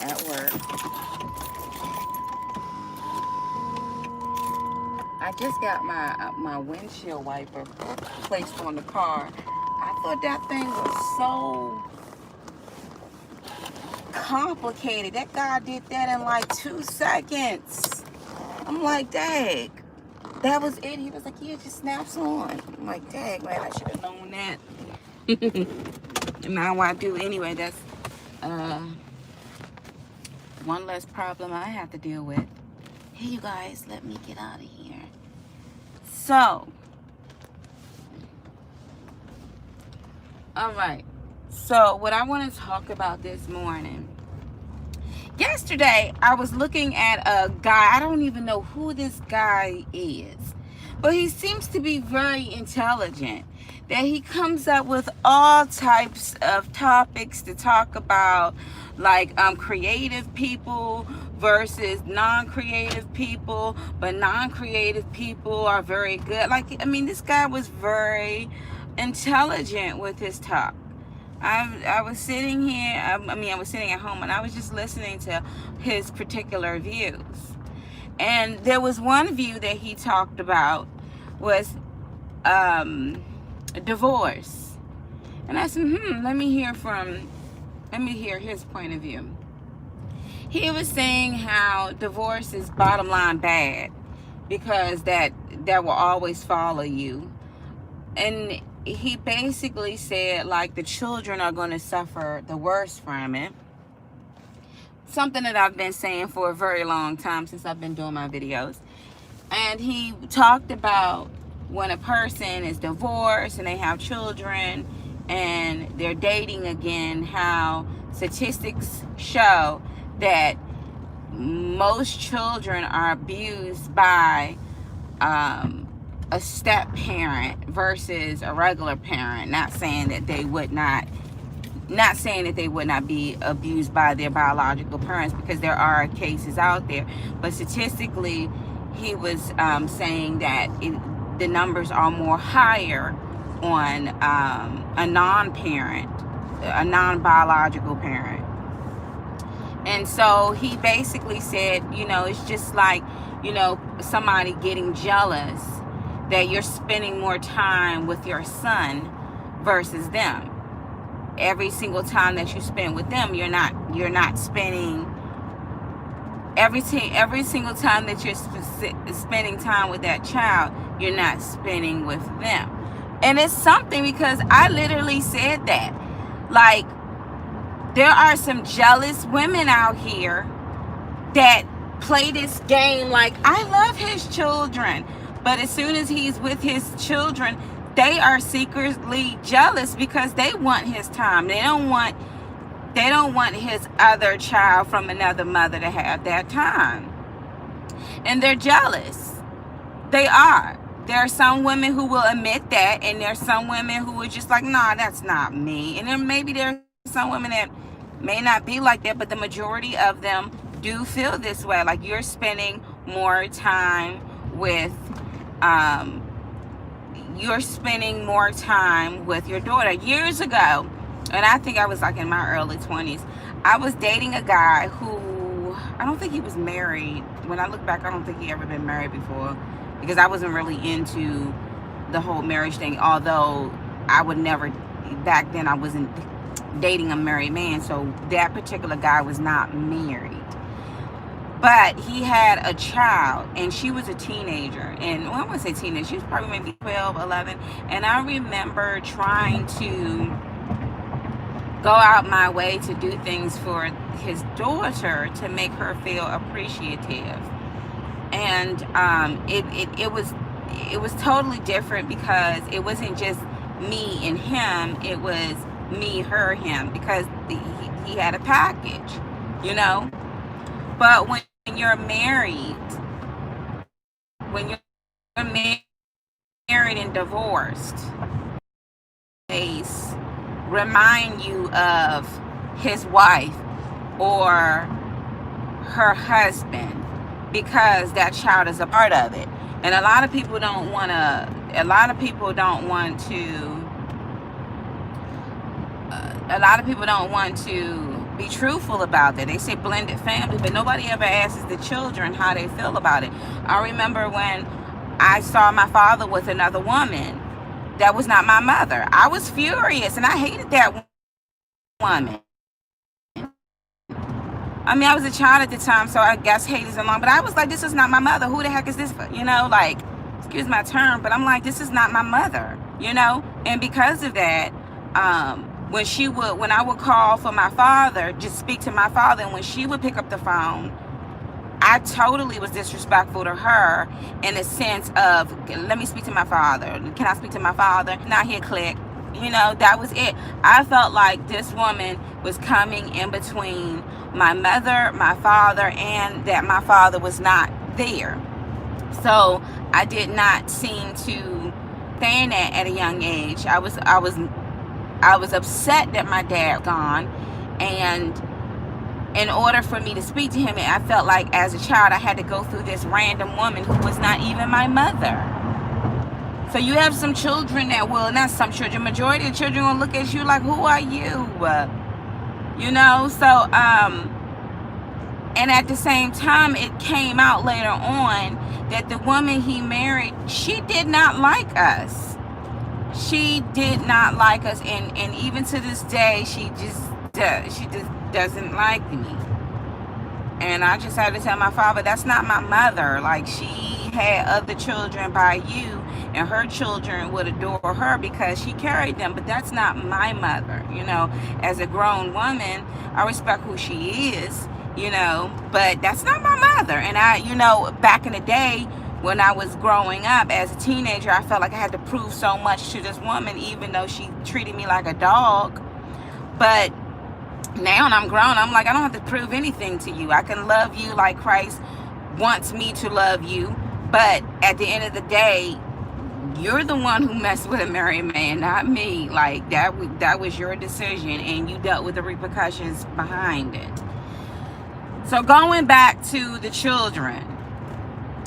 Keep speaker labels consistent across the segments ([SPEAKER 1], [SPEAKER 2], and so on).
[SPEAKER 1] at work. I just got my windshield wiper placed on the car. I thought that thing was so complicated. That guy did that in like 2 seconds. I'm like, dang, that was it. He was like, yeah, it just snaps on. I'm like, dang, man, I should have known that. Now I do anyway. That's one less problem I have to deal with. Hey, you guys, let me get out of here. So, all right. So, what I want to talk about this morning. Yesterday, I was looking at a guy. I don't even know who this guy is, but he seems to be very intelligent. That he comes up with all types of topics to talk about, like creative people versus non-creative people, but non-creative people are very good. Like, I mean, this guy was very intelligent with his talk. I was sitting here, I was sitting at home and I was just listening to his particular views. And there was one view that he talked about was divorce. And I said, let me hear his point of view. He was saying how divorce is bottom line bad because that will always follow you. And he basically said like the children are going to suffer the worst from it. Something that I've been saying for a very long time since I've been doing my videos. And he talked about when a person is divorced and they have children and they're dating again, how statistics show that most children are abused by a step parent versus a regular parent. Not saying that they would not be abused by their biological parents, because there are cases out there, but statistically he was saying that the numbers are more higher on a non-parent, a non-biological parent. And so he basically said, it's just like, somebody getting jealous that you're spending more time with your son versus them. Every single time that you spend with them, you're not spending every single time that you're spending time with that child, you're not spending with them. And it's something, because I literally said that. Like, there are some jealous women out here that play this game like, I love his children. But as soon as he's with his children, they are secretly jealous because they want his time. They don't want his other child from another mother to have that time. And they're jealous. They are. There are some women who will admit that, and there's some women who are just like, nah, that's not me. And then maybe there are some women that may not be like that, but the majority of them do feel this way. Like, you're spending more time with your daughter. Years ago, and I think I was like in my early 20s, I was dating a guy who, I don't think he was married. When I look back, I don't think he ever been married before, because I wasn't really into the whole marriage thing, although I would never, back then I wasn't dating a married man, so that particular guy was not married. But he had a child, and she was a teenager. And well, I wouldn't say teenager, she was probably maybe 12, 11. And I remember trying to go out my way to do things for his daughter to make her feel appreciative. And it was totally different, because it wasn't just me and him, it was me, her, him, because he had a package, But when you're married, and divorced, they remind you of his wife or her husband, because that child is a part of it. And a lot of people don't want to be truthful about that. They say blended family, but nobody ever asks the children how they feel about it. I remember when I saw my father with another woman that was not my mother. I was furious and I hated that woman. I mean, I was a child at the time, so I guess hate is along. But I was like, this is not my mother. Who the heck is this for? You know, like, excuse my term, but I'm like, this is not my mother, you know? And because of that, when I would call for my father, just speak to my father, and when she would pick up the phone, I totally was disrespectful to her in the sense of, let me speak to my father. Can I speak to my father? Not here, click. You know, that was it. I felt like this woman was coming in between my mother, my father, and that my father was not there. So I did not seem to stand that at a young age. I was upset that my dad gone, and in order for me to speak to him, I felt like as a child I had to go through this random woman who was not even my mother. So you have some children that will, not some children, majority of children will look at you like, who are you? You know, so, and at the same time, it came out later on that the woman he married, she did not like us. She did not like us, and even to this day, she just doesn't like me. And I just had to tell my father, that's not my mother. Like, she had other children by you, and her children would adore her because she carried them, but that's not my mother. You know, as a grown woman, I respect who she is, you know, but that's not my mother. And I, you know, back in the day when I was growing up as a teenager, I felt like I had to prove so much to this woman, even though she treated me like a dog. But now I'm grown, I'm like, I don't have to prove anything to you. I can love you like Christ wants me to love you. But at the end of the day, you're the one who messed with a married man, not me. Like, that was your decision, and you dealt with the repercussions behind it. So going back to the children,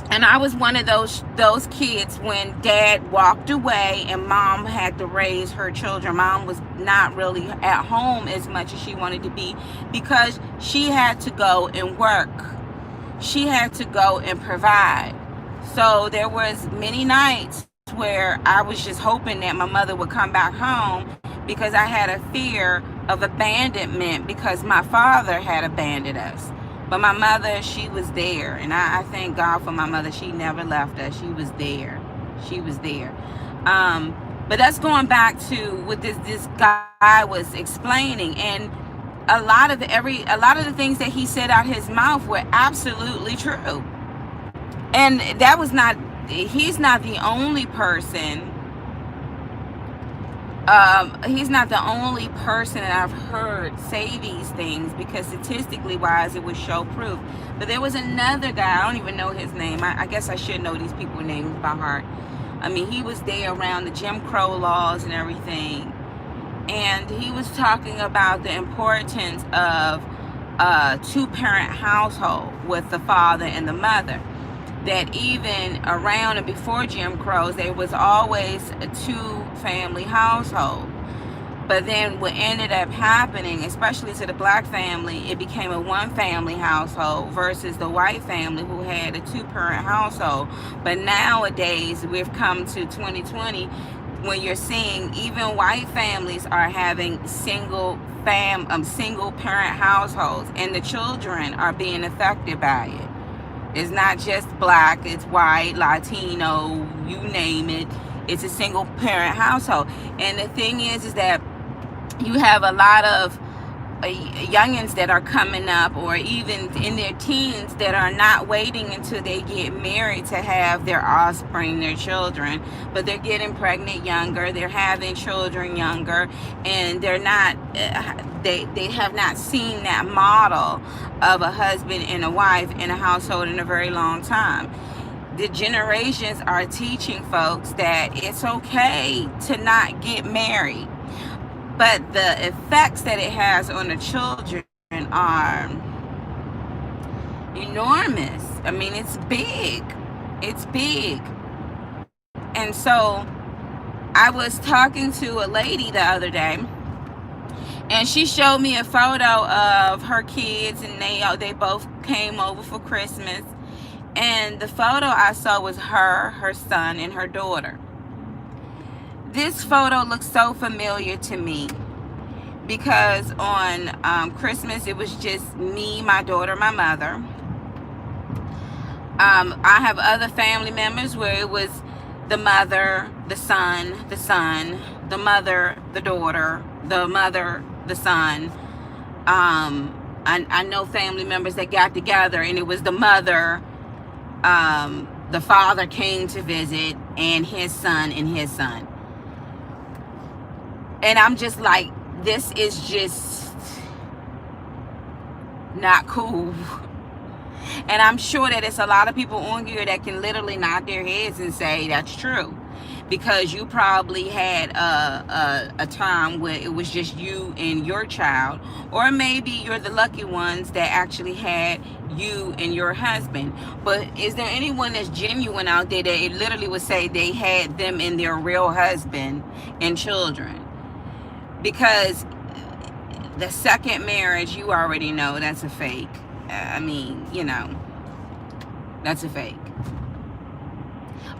[SPEAKER 1] and I was one of those kids when dad walked away and mom had to raise her children. Mom was not really at home as much as she wanted to be because she had to go and work. She had to go and provide. So there was many nights where I was just hoping that my mother would come back home because I had a fear of abandonment because my father had abandoned us. But my mother, she was there. And I thank God for my mother. She never left us. She was there. She was there. But that's going back to what this guy was explaining. And a lot of the things that he said out his mouth were absolutely true. And that was not, he's not the only person. He's not the only person that I've heard say these things, because statistically wise it would show proof. But there was another guy, I don't even know his name. I guess I should know these people's names by heart. I mean, he was there around the Jim Crow laws and everything, and he was talking about the importance of a two-parent household with the father and the mother. That even around and before Jim Crow, there was always a two-family household. But then what ended up happening, especially to the black family, it became a one-family household versus the white family who had a two-parent household. But nowadays, we've come to 2020 when you're seeing even white families are having single parent households, and the children are being affected by it. It's not just black, it's white, Latino, you name it. It's a single parent household. And the thing is that you have a lot of youngins that are coming up, or even in their teens, that are not waiting until they get married to have their offspring, their children, but they're getting pregnant younger, they're having children younger, and they're not, they have not seen that model of a husband and a wife in a household in a very long time. The generations are teaching folks that it's okay to not get married, but the effects that it has on the children are enormous. I mean, it's big. It's big. And so I was talking to a lady the other day, And she showed me a photo of her kids, and they both came over for Christmas. And the photo I saw was her son, and her daughter. This photo looks so familiar to me because on Christmas it was just me, my daughter, my mother. I have other family members where it was the mother, the son, the mother, the daughter, the mother, the son. I know family members that got together and it was the mother, the father came to visit, and his son and his son. And I'm just like, this is just not cool. And I'm sure that it's a lot of people on here that can literally nod their heads and say that's true, because you probably had a time where it was just you and your child, or maybe you're the lucky ones that actually had you and your husband. But is there anyone that's genuine out there that it literally would say they had them and their real husband and children? Because the second marriage, you already know that's a fake. I mean, you know, that's a fake.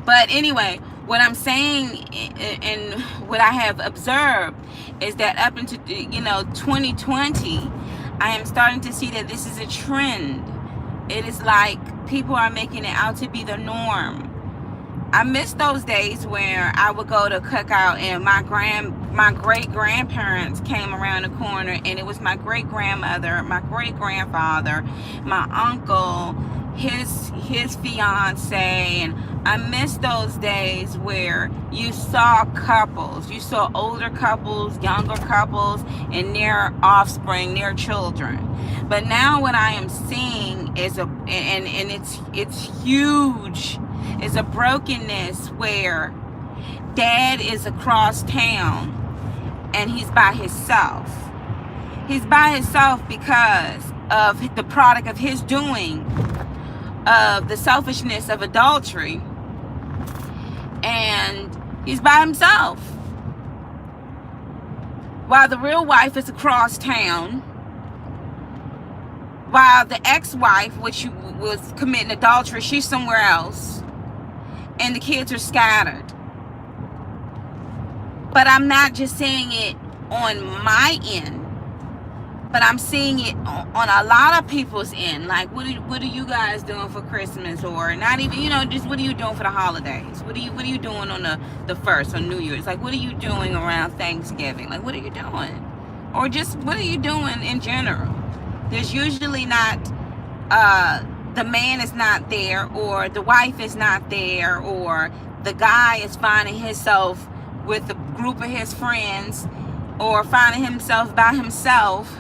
[SPEAKER 1] But anyway, what I'm saying and what I have observed is that up into 2020, I am starting to see that this is a trend. It is like people are making it out to be the norm. I miss those days where I would go to cookout and my great grandparents came around the corner, and it was my great grandmother, my great grandfather, my uncle, his fiance, and I miss those days where you saw couples, you saw older couples, younger couples, and their offspring, their children. But now what I am seeing is it's huge. It's a brokenness where dad is across town and he's by himself. He's by himself because of the product of his doing, of the selfishness of adultery, and he's by himself. While the real wife is across town, while the ex-wife, which was committing adultery, she's somewhere else, and the kids are scattered. But I'm not just saying it on my end, but I'm seeing it on a lot of people's end. Like, what are you guys doing for Christmas? Or not even, just what are you doing for the holidays? What are you doing on the first, on New Year's? Like, what are you doing around Thanksgiving? Like, what are you doing? Or just what are you doing in general? There's usually not, the man is not there, or the wife is not there, or the guy is finding himself with a group of his friends, or finding himself by himself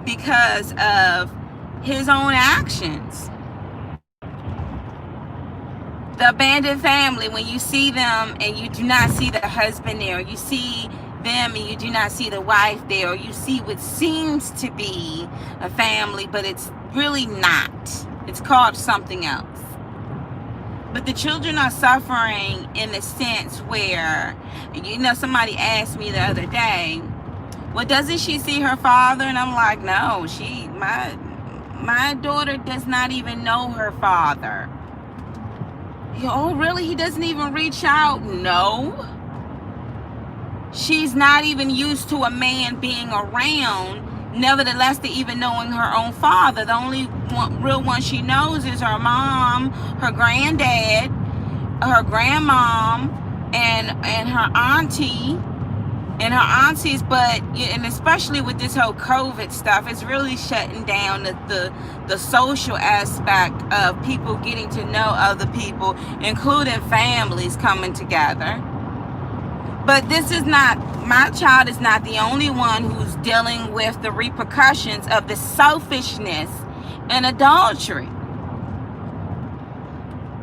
[SPEAKER 1] because of his own actions. The abandoned family, when you see them and you do not see the husband there, you see them and you do not see the wife there, or you see what seems to be a family, but it's really not. It's called something else. But the children are suffering in the sense where, somebody asked me the other day, well, doesn't she see her father? And I'm like, no, my daughter does not even know her father. Oh, really? He doesn't even reach out? No. She's not even used to a man being around, nevertheless, to even knowing her own father. The only real one she knows is her mom, her granddad, her grandmom, and her auntie, and her aunties. But, and especially with this whole COVID stuff, it's really shutting down the social aspect of people getting to know other people, including families coming together. But this is not, my child is not the only one who's dealing with the repercussions of the selfishness and adultery.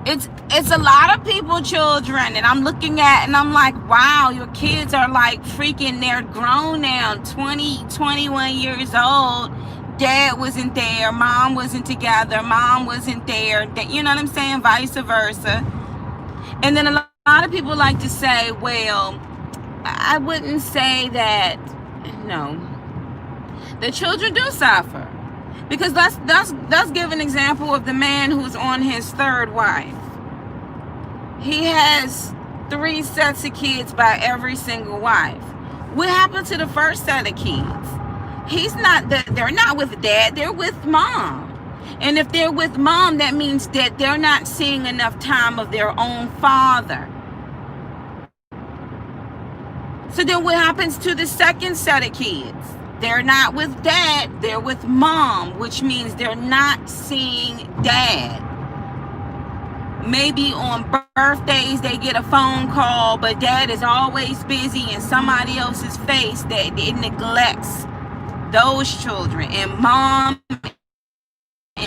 [SPEAKER 1] It's a lot of people, children, and I'm looking at, and I'm like, wow, your kids are like freaking, they're grown now, 20, 21 years old. Dad wasn't there, mom wasn't together, mom wasn't there, you know what I'm saying, vice versa. And then a lot of people like to say, well, I wouldn't say that, no, The children do suffer. Because let's give an example of the man who's on his third wife. He has 3 sets of kids by every single wife. What happened to the first set of kids? They're not with dad, they're with mom. And if they're with mom, that means that they're not seeing enough time of their own father. So then what happens to the second set of kids? They're not with dad, they're with mom, which means they're not seeing dad. Maybe on birthdays they get a phone call, but dad is always busy in somebody else's face, that it neglects those children. And mom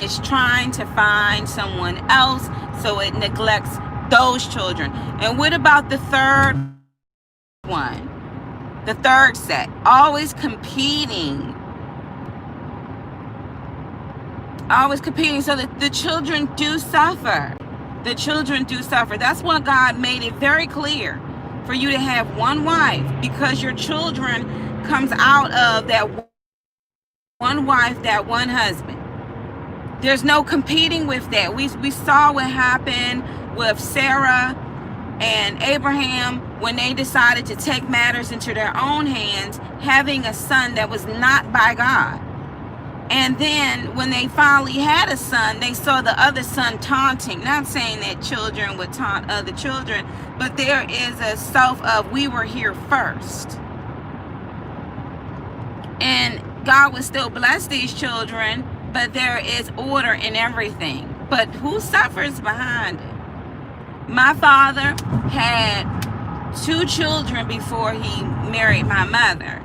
[SPEAKER 1] is trying to find someone else, so it neglects those children. And what about the third one? The third set, always competing, so that the children do suffer. The children do suffer. That's why God made it very clear for you to have one wife, because your children comes out of that one wife, that one husband. There's no competing with that. We saw what happened with Sarah and Abraham when they decided to take matters into their own hands, having a son that was not by God. And then when they finally had a son, they saw the other son taunting. Not saying that children would taunt other children, but there is a self of, we were here first. And God would still bless these children, but there is order in everything. But who suffers behind it? My father had 2 children before he married my mother.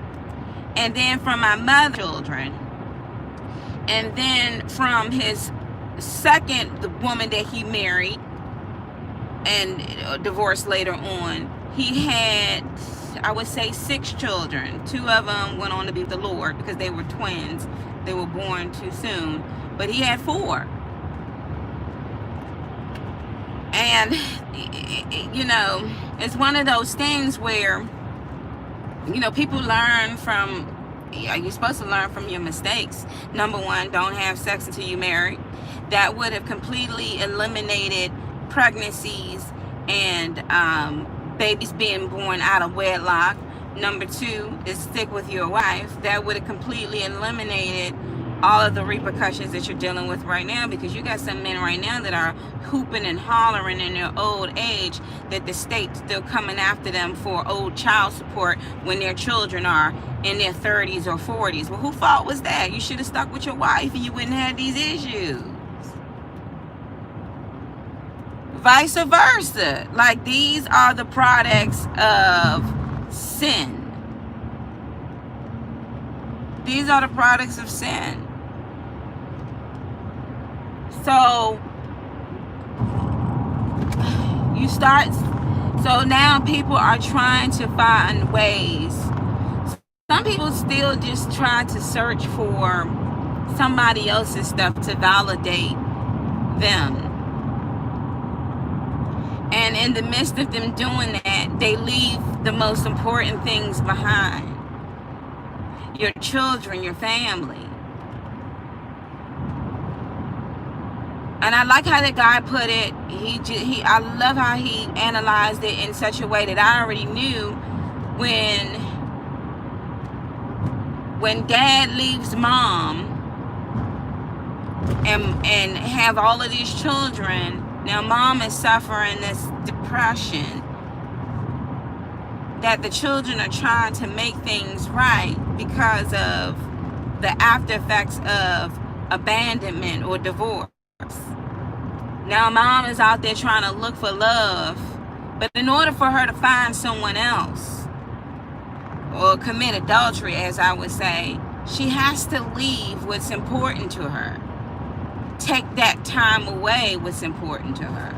[SPEAKER 1] And then from my mother's children. And then from his second, the woman that he married and divorced later on, he had, I would say, 6 children. 2 of them went on to be with the Lord because they were twins. They were born too soon. But he had 4. And, you know, it's one of those things where, you know, people learn from, you're supposed to learn from your mistakes. Number 1, don't have sex until you marry. That would have completely eliminated pregnancies and babies being born out of wedlock. Number 2 is stick with your wife. That would have completely eliminated all of the repercussions that you're dealing with right now, because you got some men right now that are hooping and hollering in their old age that the state's still coming after them for old child support when their children are in their 30s or 40s. Well, whose fault was that? You should have stuck with your wife and you wouldn't have these issues. Vice versa. Like, these are the products of sin. These are the products of sin. So you start, so now people are trying to find ways. Some people still just try to search for somebody else's stuff to validate them. And in the midst of them doing that, they leave the most important things behind. Your children, your family. And I like how the guy put it. I love how he analyzed it in such a way that I already knew when dad leaves mom and have all of these children. Now mom is suffering this depression, that the children are trying to make things right because of the after effects of abandonment or divorce. Now mom is out there trying to look for love, but in order for her to find someone else or commit adultery, as I would say, she has to leave what's important to her. Take that time away, what's important to her.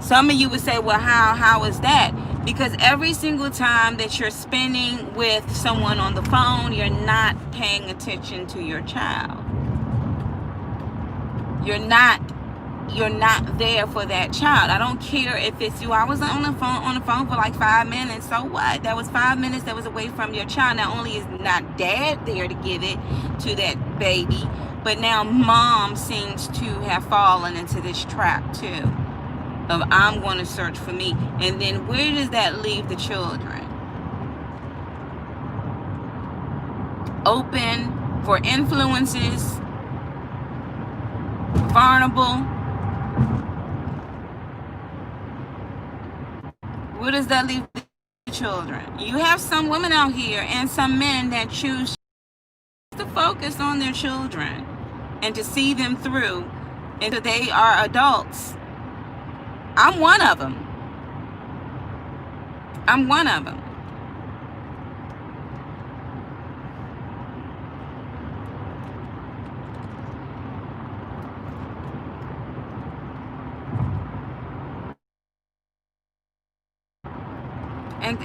[SPEAKER 1] Some of you would say, well, how is that? Because every single time that you're spending with someone on the phone, you're not paying attention to your child. You're not you're not there for that child. I don't care if it's you. I was on the phone for like 5 minutes. So what? That was 5 minutes that was away from your child. Not only is not dad there to give it to that baby, but now mom seems to have fallen into this trap too of I'm going to search for me. And then where does that leave the children? Open for influences, vulnerable. Where does that leave the children? You have some women out here and some men that choose to focus on their children and to see them through until they are adults. I'm one of them. I'm one of them.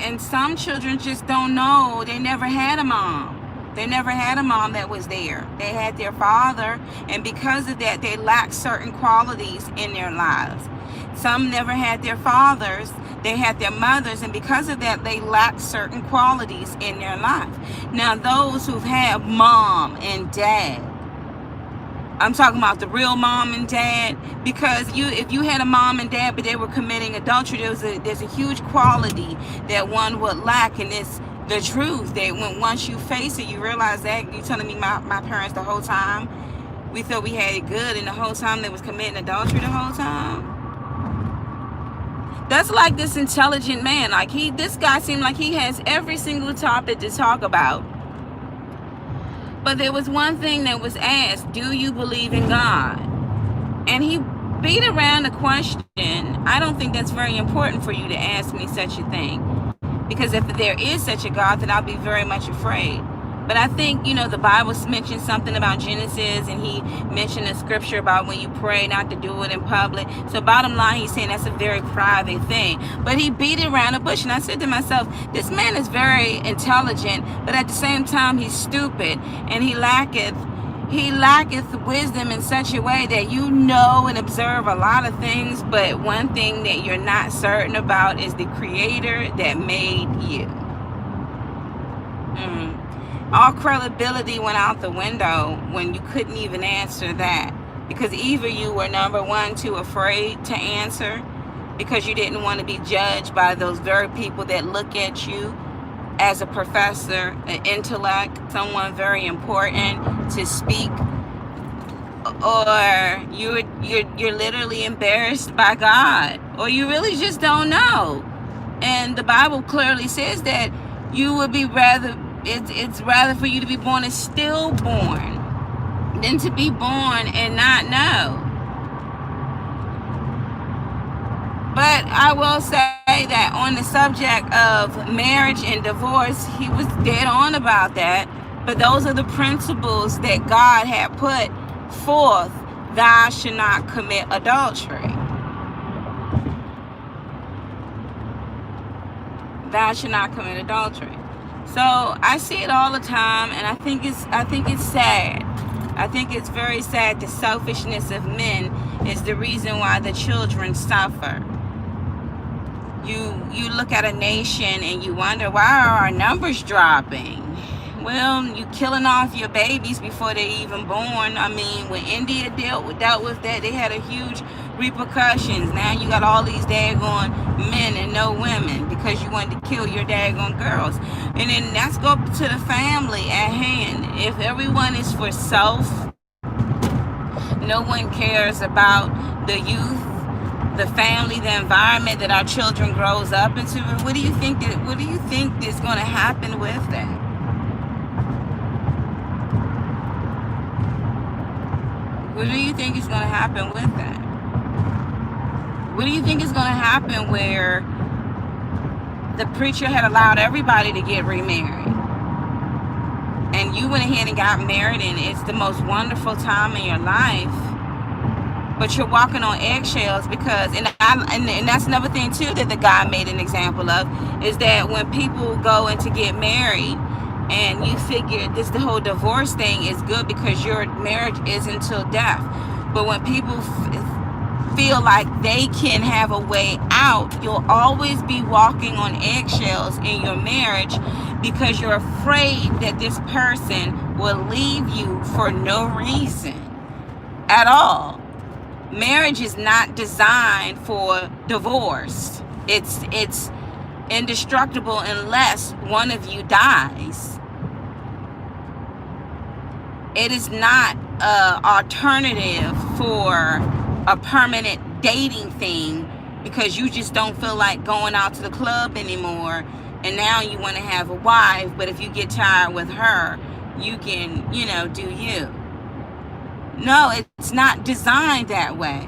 [SPEAKER 1] And some children just don't know. They never had a mom. They never had a mom that was there. They had their father, and because of that, they lacked certain qualities in their lives. Some never had their fathers. They had their mothers, and because of that, they lacked certain qualities in their life. Now, those who've had mom and dad, I'm talking about the real mom and dad, because if you had a mom and dad but they were committing adultery, there's a huge quality that one would lack, and it's the truth. That once you face it, you realize that you telling me my parents the whole time we thought we had it good, and the whole time they was committing adultery the whole time. That's like this intelligent man. Like this guy seemed like he has every single topic to talk about. But there was one thing that was asked, do you believe in God? And he beat around the question. I don't think that's very important for you to ask me such a thing. Because if there is such a God, then I'll be very much afraid. But I think, the Bible mentioned something about Genesis, and he mentioned a scripture about when you pray not to do it in public. So bottom line, he's saying that's a very private thing. But he beat it around the bush, and I said to myself, this man is very intelligent, but at the same time, he's stupid, and he lacketh wisdom in such a way that you know and observe a lot of things, but one thing that you're not certain about is the creator that made you. All credibility went out the window when you couldn't even answer that, because either you were, number one, too afraid to answer because you didn't want to be judged by those very people that look at you as a professor, an intellect, someone very important to speak, or you're literally embarrassed by God, or you really just don't know. And the Bible clearly says that you would be it's rather for you to be born as stillborn than to be born and not know. But I will say that on the subject of marriage and divorce, he was dead on about that. But those are the principles that God had put forth. Thou should not commit adultery. Thou should not commit adultery. So I see it all the time, and I think it's sad. I think it's very sad. The selfishness of men is the reason why the children suffer. You look at a nation and you wonder, why are our numbers dropping? Well, you killing off your babies before they're even born. I mean, when India dealt with that, they had a huge repercussions. Now you got all these daggone men and no women because you wanted to kill your daggone girls. And then let's go to the family at hand. If everyone is for self, no one cares about the youth, the family, the environment that our children grows up into. What do you think is going to happen with that? What do you think is going to happen with that? What do you think is going to happen where the preacher had allowed everybody to get remarried, and you went ahead and got married, and it's the most wonderful time in your life, but you're walking on eggshells because, and that's another thing too that the guy made an example of, is that when people go in to get married, and you figure the whole divorce thing is good because your marriage is until death. But when people feel like they can have a way out, you'll always be walking on eggshells in your marriage because you're afraid that this person will leave you for no reason at all. Marriage is not designed for divorce. It's indestructible unless one of you dies. It is not an alternative for a permanent dating thing because you just don't feel like going out to the club anymore and now you want to have a wife, but if you get tired with her, you can, do you. No, it's not designed that way.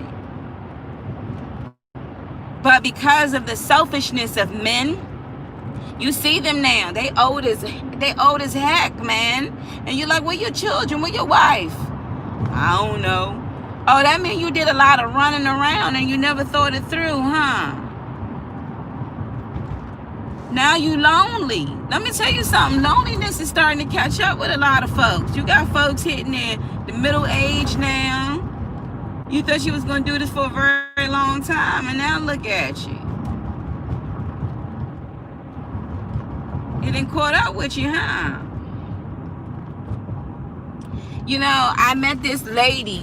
[SPEAKER 1] But because of the selfishness of men, you see them now. They old as heck, man. And you're like, where your children? Where your wife? I don't know. Oh, that means you did a lot of running around and you never thought it through, huh? Now you lonely. Let me tell you something. Loneliness is starting to catch up with a lot of folks. You got folks hitting the middle age now. You thought you was going to do this for a very long time, and now look at you. It done caught up with you, huh? I met this lady.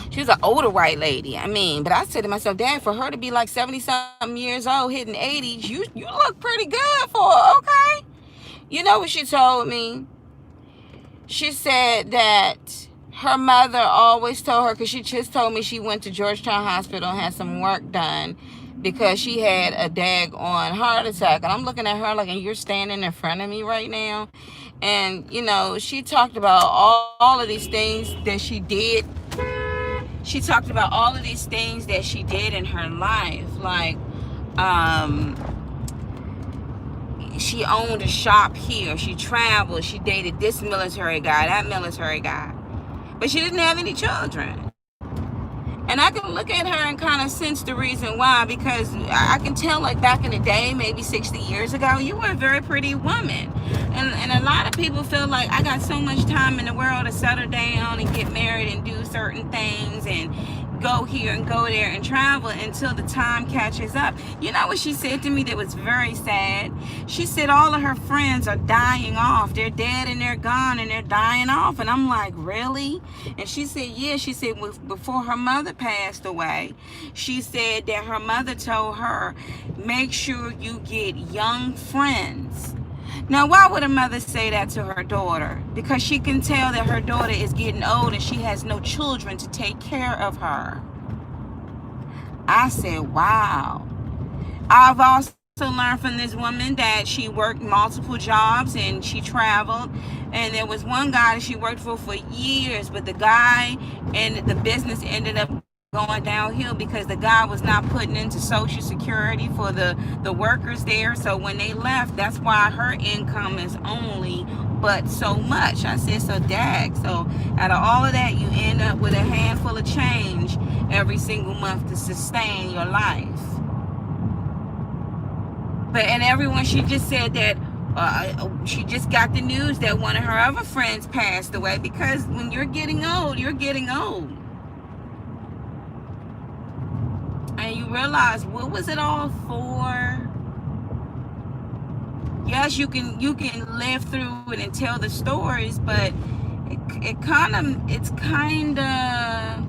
[SPEAKER 1] She was an older white lady. But I said to myself, Dad, for her to be like 70-something years old, hitting 80s, you look pretty good for her, okay? You know what she told me? She said that her mother always told her, because she just told me she went to Georgetown Hospital and had some work done because she had a daggone heart attack. And I'm looking at her like, and you're standing in front of me right now. And, she talked about all of these things that she did. She talked about all of these things that she did in her life. Like, she owned a shop here. She traveled. She dated this military guy, that military guy. But she didn't have any children. And I can look at her and kind of sense the reason why, because I can tell, like, back in the day, maybe 60 years ago, you were a very pretty woman. And a lot of people feel like I got so much time in the world to settle down and get married and do certain things and go here and go there and travel until the time catches up. You know what she said to me that was very sad? She said all of her friends are dying off. They're dead and they're gone and they're dying off. And I'm like, really? And she said, yeah. She said before her mother passed away, she said that her mother told her, make sure you get young friends. Now, why would a mother say that to her daughter? Because she can tell that her daughter is getting old and she has no children to take care of her. I said, wow. I've also learned from this woman that she worked multiple jobs and she traveled. And there was one guy that she worked for years, but the guy and the business ended up going downhill because the guy was not putting into Social Security for the workers there. So when they left, that's why her income is only but so much. I said, so dag. So out of all of that, you end up with a handful of change every single month to sustain your life. And everyone, she just said that she just got the news that one of her other friends passed away, because when you're getting old, you're getting old. And you realize, what was it all for? Yes, you can live through it and tell the stories, but it's kind of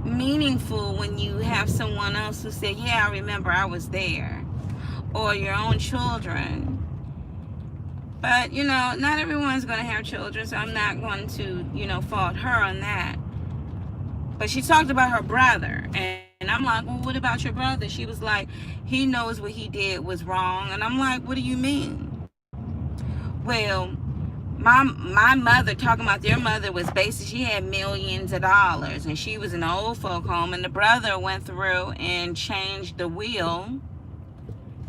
[SPEAKER 1] meaningful when you have someone else who said, yeah, I remember I was there, or your own children. But not everyone's going to have children, so I'm not going to fault her on that. But she talked about her brother, and I'm like, well, what about your brother? She was like, he knows what he did was wrong. And I'm like, what do you mean? Well, my mother, talking about their mother, was basically, she had millions of dollars, and she was in an old folk home, and the brother went through and changed the will.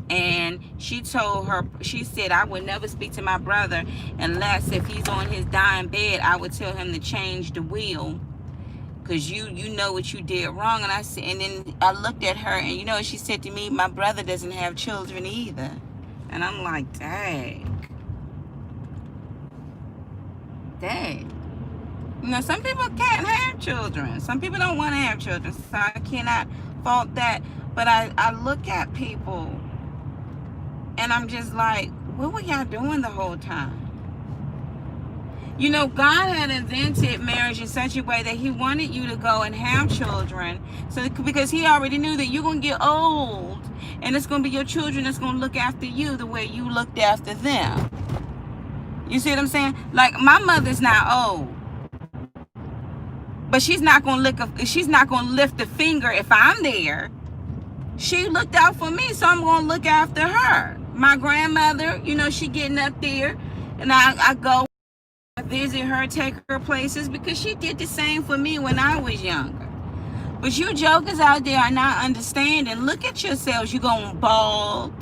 [SPEAKER 1] And she told her, she said, I would never speak to my brother unless, if he's on his dying bed, I would tell him to change the will, because you know what you did wrong. And I said, and then I looked at her, and she said to me, my brother doesn't have children either. And I'm like, dang. Some people can't have children. Some people don't want to have children, so I cannot fault that. But I look at people and I'm just like, what were y'all doing the whole time? God had invented marriage in such a way that he wanted you to go and have children. So because he already knew that you're going to get old and it's going to be your children that's going to look after you the way you looked after them. You see what I'm saying? Like, my mother's not old, but she's not going to lift a finger if I'm there. She looked out for me, so I'm going to look after her. My grandmother, she getting up there, and I go visit her, take her places, because she did the same for me when I was younger. But you jokers out there are not understanding. Look at yourselves. You're going bald.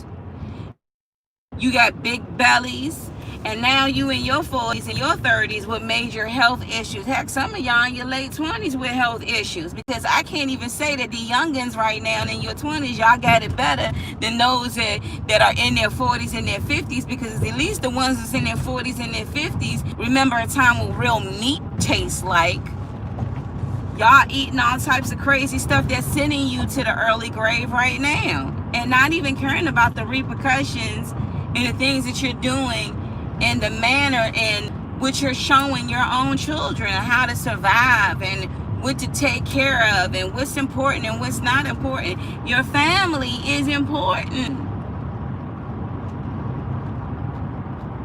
[SPEAKER 1] You got big bellies. And now you in your 40s and your 30s with major health issues. Heck, some of y'all in your late 20s with health issues. Because I can't even say that the youngins right now and in your 20s, y'all got it better than those that are in their 40s and their 50s. Because at least the ones that's in their 40s and their 50s remember a time what real meat tastes like. Y'all eating all types of crazy stuff that's sending you to the early grave right now. And not even caring about the repercussions and the things that you're doing and the manner in which you're showing your own children how to survive and what to take care of and what's important and what's not important. Your family is important.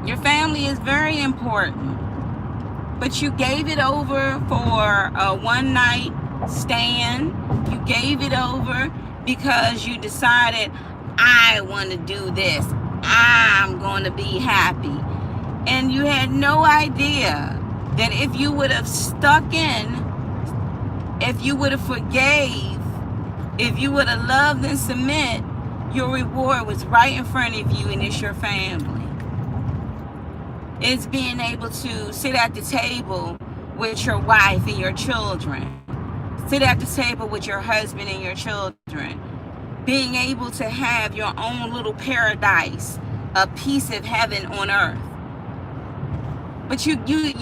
[SPEAKER 1] Your family is very important. But you gave it over for a one night stand. You gave it over because you decided, I want to do this. I'm going to be happy. And you had no idea that if you would have stuck in, if you would have forgave, if you would have loved and submit, your reward was right in front of you, and it's your family. It's being able to sit at the table with your wife and your children. Sit at the table with your husband and your children. Being able to have your own little paradise, a piece of heaven on earth. But you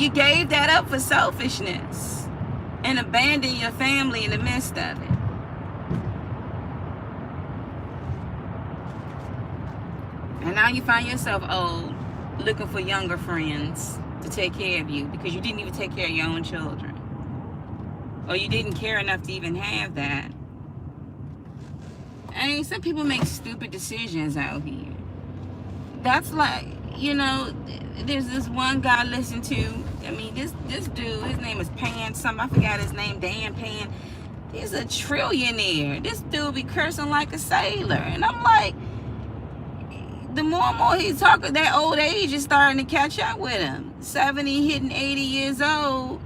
[SPEAKER 1] gave that up for selfishness and abandoned your family in the midst of it. And now you find yourself old, looking for younger friends to take care of you because you didn't even take care of your own children. Or you didn't care enough to even have that. I mean, some people make stupid decisions out here. That's like, there's this one guy I listened to. I mean, this dude, his name is Pan something. I forgot his name, Dan Pan. He's a trillionaire. This dude be cursing like a sailor. And I'm like, the more and more he's talking, that old age is starting to catch up with him. 70 hitting 80 years old.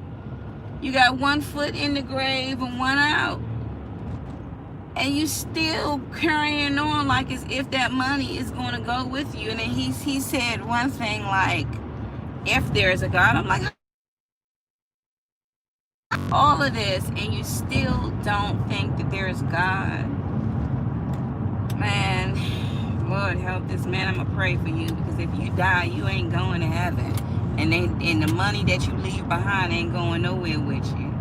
[SPEAKER 1] You got one foot in the grave and one out. And you still carrying on like as if that money is going to go with you. And then he said one thing like, if there's a God. I'm like, all of this and you still don't think that there's God. Man, Lord help this man. I'm going to pray for you, because if you die, you ain't going to heaven. And the money that you leave behind ain't going nowhere with you.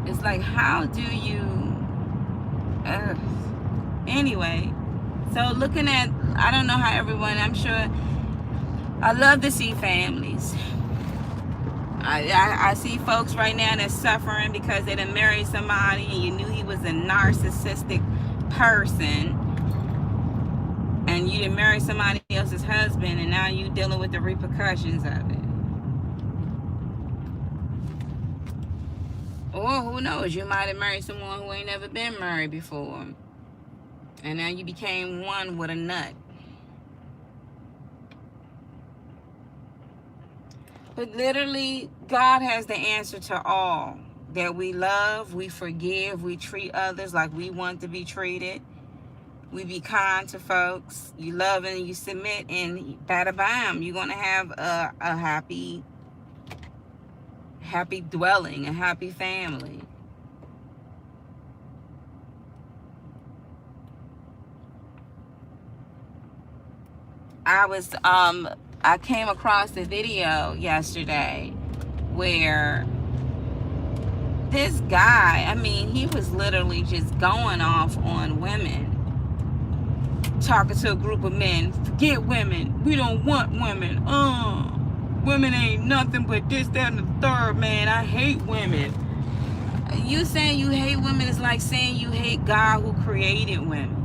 [SPEAKER 1] It's like, how do you... Anyway, so looking at... I don't know how everyone... I'm sure... I love to see families. I see folks right now that's suffering because they done married somebody and you knew he was a narcissistic person. And you done married somebody else's husband, and now you dealing with the repercussions of it. Or who knows, you might have married someone who ain't never been married before. And now you became one with a nut. But literally, God has the answer to all. That we love, we forgive, we treat others like we want to be treated. We be kind to folks. You love and you submit, and bada bam, you're going to have a happy dwelling, a happy family. I came across a video yesterday where this guy, I mean, he was literally just going off on women, talking to a group of men. Forget women. We don't want women. Women ain't nothing but this, that, and the third, man. I hate women. You saying you hate women is like saying you hate God who created women.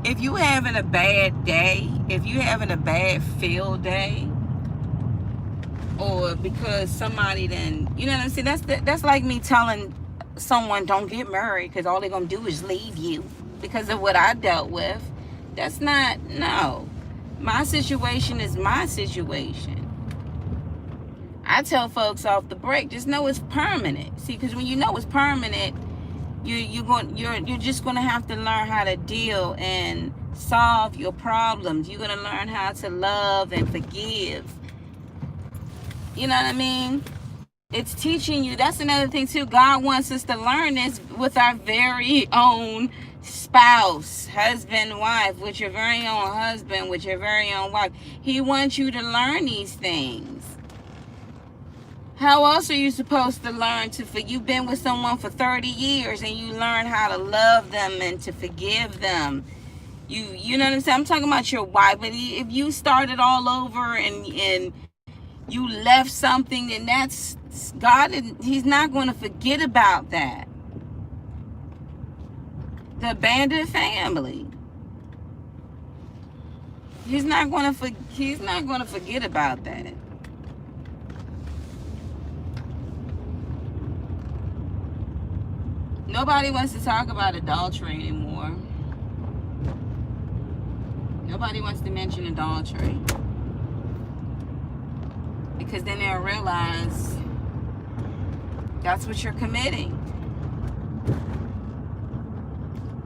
[SPEAKER 1] If you having a bad day, if you having a bad field day, or because somebody then, you know what I'm saying? That's like me telling someone don't get married because all they're gonna do is leave you because of what I dealt with. That's not, no. My situation is my situation. I tell folks off the break, just know it's permanent. See, because when you know it's permanent, you're just gonna have to learn how to deal and solve your problems. You're gonna learn how to love and forgive. You know what I mean? It's teaching you. That's another thing too. God wants us to learn this with our very own spouse, husband, wife, with your very own husband, with your very own wife. He wants you to learn these things. How else are you supposed to learn you've been with someone for 30 years and you learn how to love them and to forgive them. You know what I'm saying? I'm talking about your wife, but if you started all over and you left something, then that's God. He's not going to forget about that. The abandoned family. He's not going to forget about that. Nobody wants to talk about adultery anymore. Nobody wants to mention adultery. Because then they'll realize that's what you're committing.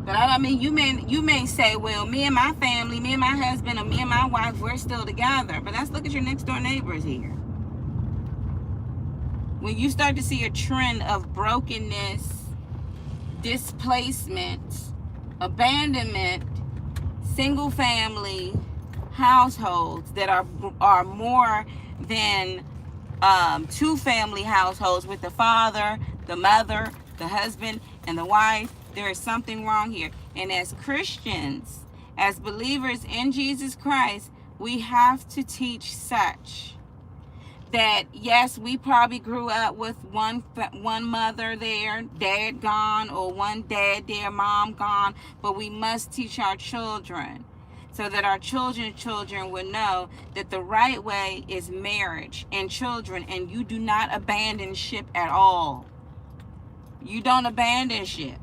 [SPEAKER 1] But I mean, you may say, well, me and my family, me and my husband, or me and my wife, we're still together. But let's look at your next door neighbors here. When you start to see a trend of brokenness, displacement, abandonment, single family households that are more than two family households with the father, the mother, the husband, and the wife, there is something wrong here. And as Christians, as believers in Jesus Christ, we have to teach such that, yes, we probably grew up with one mother there, dad gone, or one dad there, mom gone, but we must teach our children so that our children will know that the right way is marriage and children, and you do not abandon ship at all. You don't abandon ship.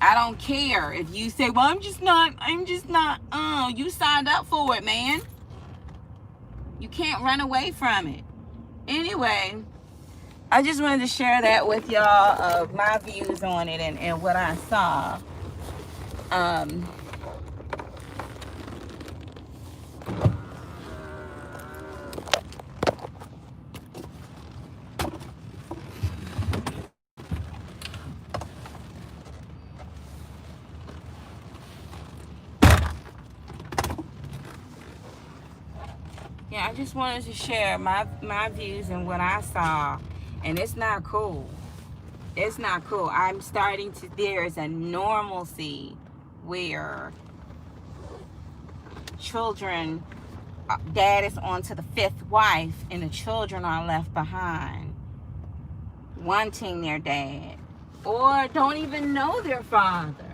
[SPEAKER 1] I don't care if you say, well, I'm just not, you signed up for it, man. You can't run away from it. Anyway, I just wanted to share that with y'all of my views on it and what I saw. Yeah, I just wanted to share my views and what I saw, and it's not cool. It's not cool. I'm starting to, there is a normalcy where children, dad is on to the fifth wife, and the children are left behind, wanting their dad, or don't even know their father.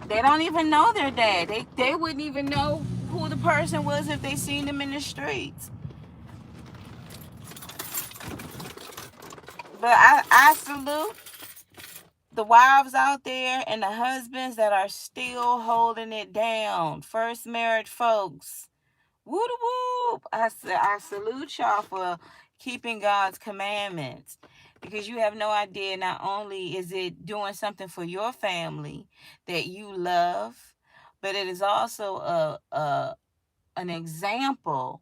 [SPEAKER 1] They don't even know their dad. They wouldn't even know who the person was if they seen them in the streets. But I salute the wives out there and the husbands that are still holding it down. First marriage folks. Whoop whoop. I salute y'all for keeping God's commandments. Because you have no idea, not only is it doing something for your family that you love, but it is also an example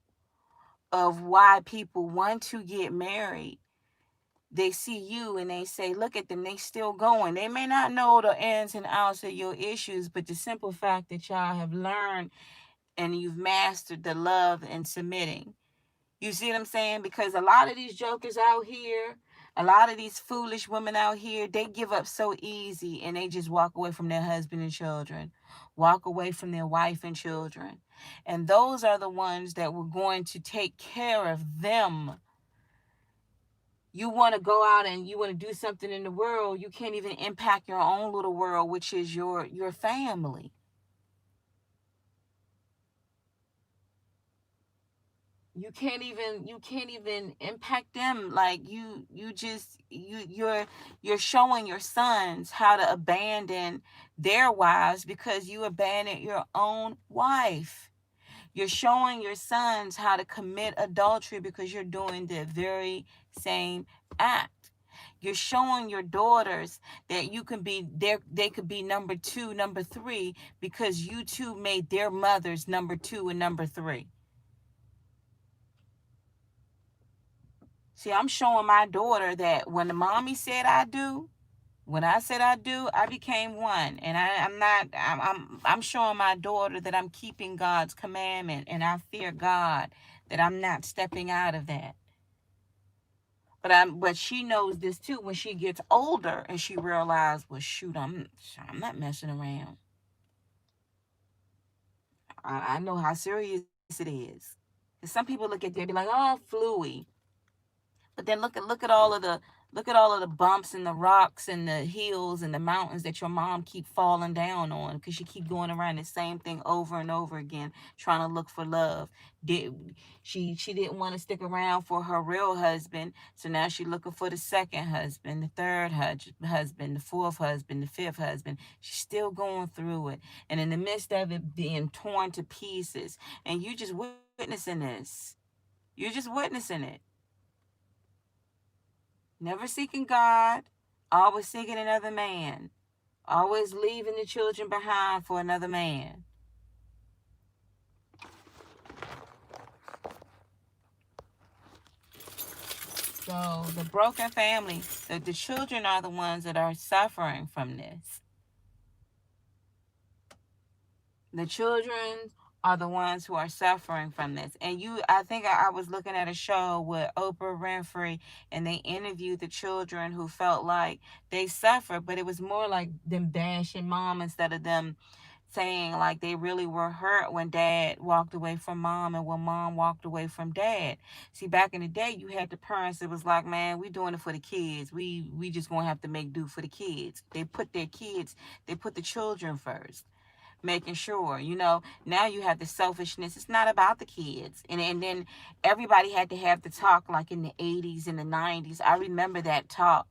[SPEAKER 1] of why people want to get married. they see you and they say, look at them, they still going. They may not know the ins and outs of your issues, but the simple fact that y'all have learned and you've mastered the love and submitting. You see what I'm saying? Because a lot of these jokers out here, a lot of these foolish women out here, they give up so easy and they just walk away from their husband and children, walk away from their wife and children. And those are the ones that were going to take care of them. You want to go out and you want to do something in the world, you can't even impact your own little world, which is your family. You can't even impact them. Like you're showing your sons how to abandon their wives because you abandoned your own wife. You're showing your sons how to commit adultery because you're doing the very same act. You're showing your daughters that you can be there, they could be number two, number three, because you two made their mothers number two and number three. See, I'm showing my daughter that when the mommy said I do, when I said I do, I became one. And I'm not, I'm showing my daughter that I'm keeping God's commandment and I fear God, that I'm not stepping out of that. But she knows this too when she gets older and she realizes, well, shoot, I'm not messing around. I know how serious it is. And some people look at that and be like, oh, fluey. But then look at all of the bumps and the rocks and the hills and the mountains that your mom keep falling down on because she keep going around the same thing over and over again trying to look for love. Did she didn't want to stick around for her real husband, so now she's looking for the second husband, the third husband, the fourth husband, the fifth husband. She's still going through it, and in the midst of it being torn to pieces, and you just witnessing this. You're just witnessing it. Never seeking God, always seeking another man, always leaving the children behind for another man. So the broken family, the children are the ones that are suffering from this. The children are the ones who are suffering from this. And I think I was looking at a show with Oprah Winfrey, and they interviewed the children who felt like they suffered, but it was more like them bashing mom instead of them saying like they really were hurt when dad walked away from mom and when mom walked away from dad. See, back in the day, you had the parents that was like, man, we doing it for the kids. We just gonna have to make do for the kids. They put the children first, making sure, now you have the selfishness. It's not about the kids. And then everybody had to have the talk like in the 80s and the 90s. I remember that talk.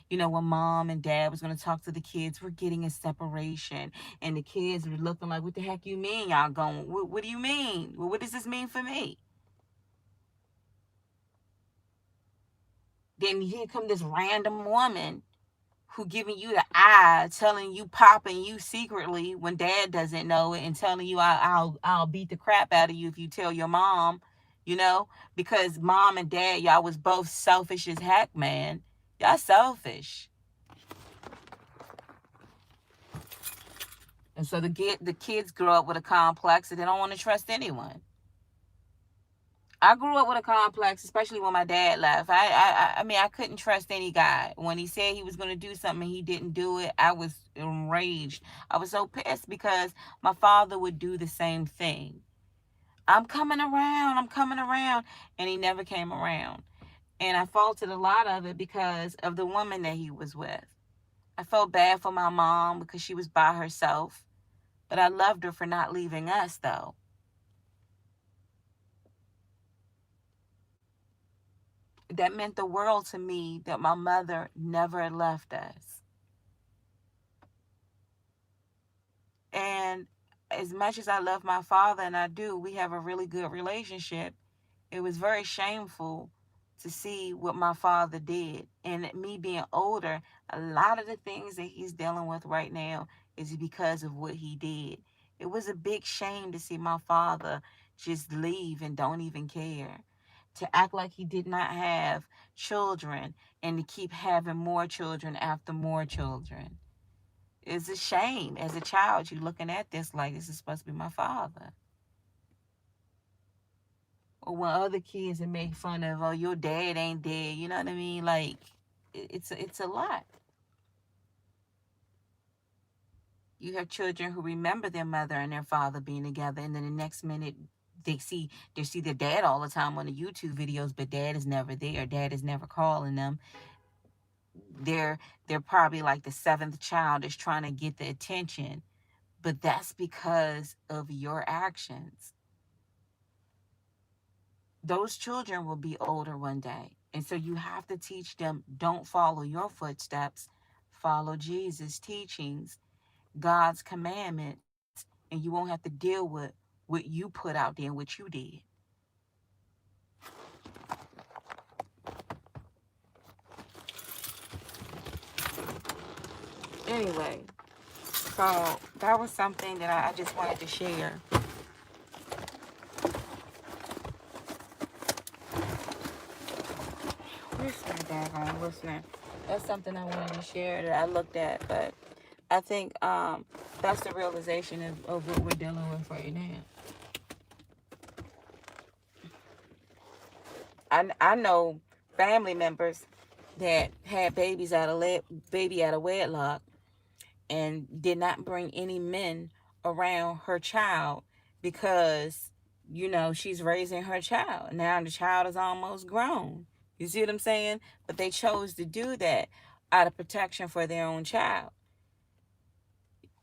[SPEAKER 1] When mom and dad was going to talk to the kids, we're getting a separation. And the kids were looking like, what the heck you mean y'all going? What do you mean? Well, what does this mean for me? Then here come this random woman who giving you the eye, telling you, popping you secretly when dad doesn't know it, and telling you I'll beat the crap out of you if you tell your mom, because mom and dad, y'all was both selfish as heck, man. Y'all selfish. And so the kids grow up with a complex and they don't want to trust anyone. I grew up with a complex, especially when my dad left. I mean, I couldn't trust any guy. When he said he was going to do something and he didn't do it, I was enraged. I was so pissed because my father would do the same thing. I'm coming around. And he never came around. And I faulted a lot of it because of the woman that he was with. I felt bad for my mom because she was by herself. But I loved her for not leaving us, though. That meant the world to me that my mother never left us. And as much as I love my father, and I do, we have a really good relationship, it was very shameful to see what my father did. And me being older, a lot of the things that he's dealing with right now is because of what he did. It was a big shame to see my father just leave and don't even care. to act like he did not have children and to keep having more children after more children. It's a shame. As a child, you're looking at this like, this is supposed to be my father. Or when other kids are making fun of, oh, your dad ain't dead. You know what I mean? Like, it's a lot. You have children who remember their mother and their father being together, and then the next minute they see their dad all the time on the YouTube videos, but dad is never there. Dad is never calling them. They're probably like the seventh child is trying to get the attention, but that's because of your actions. Those children will be older one day, and so you have to teach them, don't follow your footsteps, follow Jesus' teachings, God's commandments, and you won't have to deal with what you put out there and what you did. Anyway, so that was something that I just wanted to share. Where's my daggone listener? That's something I wanted to share that I looked at, but I think that's the realization of what we're dealing with right now. I know family members that had baby out of wedlock and did not bring any men around her child because, she's raising her child. Now the child is almost grown. You see what I'm saying? But they chose to do that out of protection for their own child.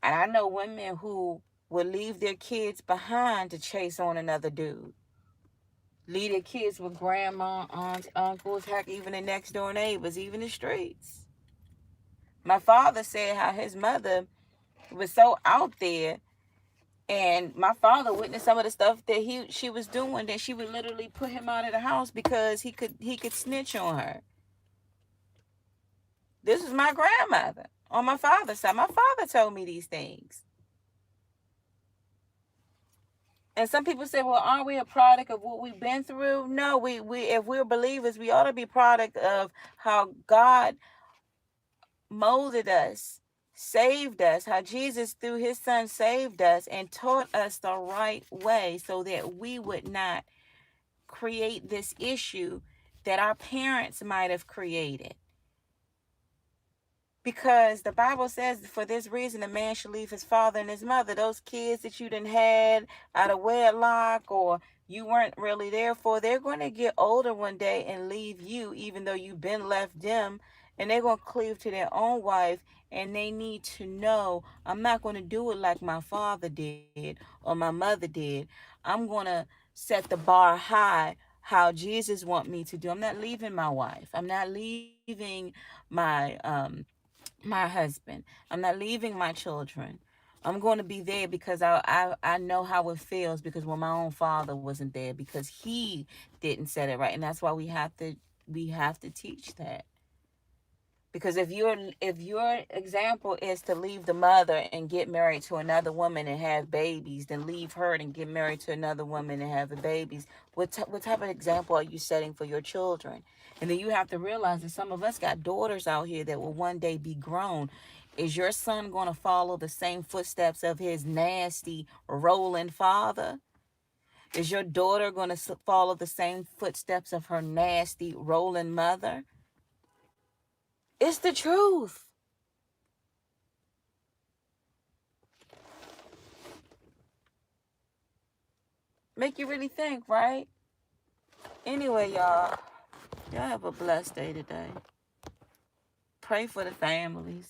[SPEAKER 1] And I know women who would leave their kids behind to chase on another dude. Leave their kids with grandma, aunts, uncles, heck, even the next door neighbors, even the streets. My father said how his mother was so out there, and my father witnessed some of the stuff that she was doing, that she would literally put him out of the house because he could snitch on her. This is my grandmother on my father's side. My father told me these things. And some people say, well, aren't we a product of what we've been through? No, we if we're believers, we ought to be product of how God molded us, saved us, how Jesus through his son saved us and taught us the right way so that we would not create this issue that our parents might have created. Because the Bible says, for this reason, a man should leave his father and his mother. Those kids that you done had out of wedlock or you weren't really there for, they're going to get older one day and leave you, even though you've been left them. And they're going to cleave to their own wife. And they need to know, I'm not going to do it like my father did or my mother did. I'm going to set the bar high, how Jesus want me to do. I'm not leaving my wife. I'm not leaving my husband. I'm not leaving my children. I'm going to be there because I know how it feels, because when my own father wasn't there, because he didn't set it right. And that's why we have to teach that. Because if your example is to leave the mother and get married to another woman and have babies, then leave her and get married to another woman and have the babies, what type of example are you setting for your children? And then you have to realize that some of us got daughters out here that will one day be grown. Is your son going to follow the same footsteps of his nasty, rolling father? Is your daughter going to follow the same footsteps of her nasty, rolling mother? It's the truth. Make you really think, right? Anyway, y'all have a blessed day today. Pray for the families.